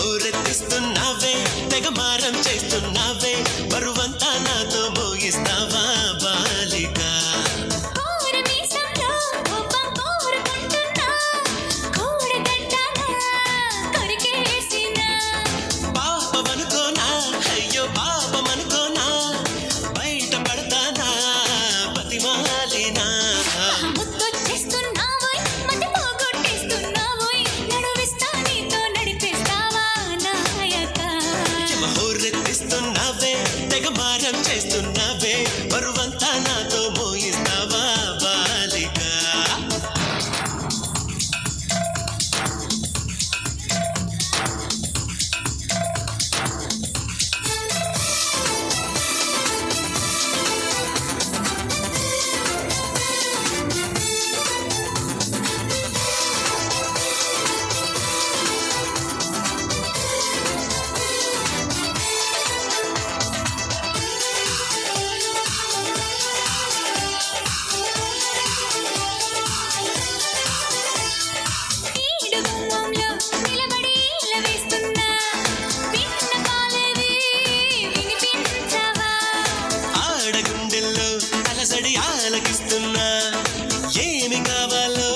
హోరెత్తిస్తున్నావే తెగమారం చేస్తున్నావే బరువంతా నాతో మోగిస్తావా బాలిక పాపమనుకోనా అయ్యో పాపమనుకోనా బయట పడతానా పతిమాలినా హోరెత్తిస్తున్నావే తెగమారం చేస్తున్నావే బరువంతా నాతో మోగిస్తావా బాలిక ఆడగుండెల్లో అలసడి ఆలకిస్తున్నా ఏమి కావాలో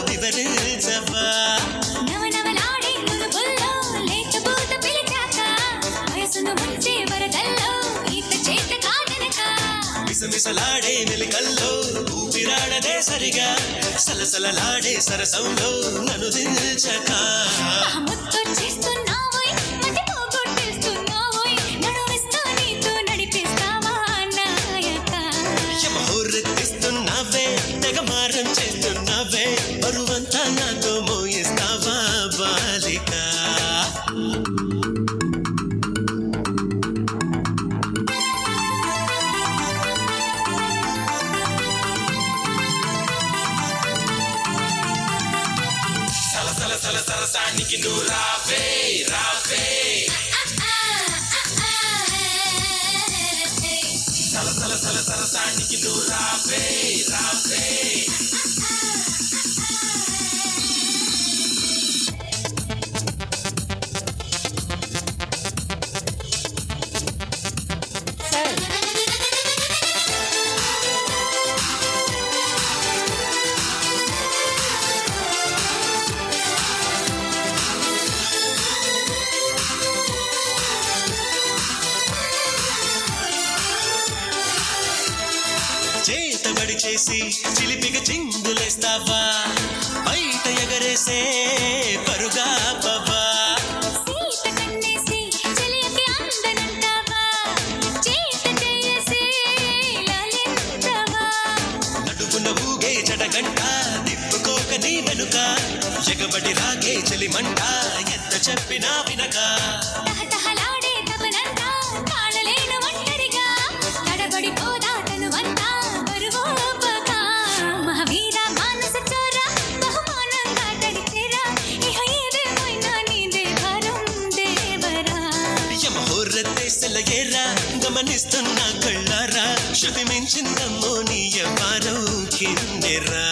వివరించవా మిసమిసలాడే మెలికల్లో ఊపిరాడదే సరిగా సలసలలాడే సరసంలో నన్ను దిల్చక హోరెత్తిస్తున్నావే తెగమారం చేస్తున్నావే బరువంతా నాతో మోయిస్తావా బాలిక సలసల సల సరసానికి నువ్వు రావే రావే సలసల సల సరసానికి నువ్వు రావే రావే చేతబడి చేసి చిలిపిగా చిందులేస్తావా బయట ఎగరేసే పరుగా పవా నడుపున ఊగే జడగంట తిప్పుకోక నీ వెనుక ఎగబడి రాగే చెలిమంట ఎంత చెప్పినా వినక హోరెత్తేసెలయేరా గమనిస్తున్నా కళ్ళారా శృతి మించిందమ్మో నీ వారం కిందెరా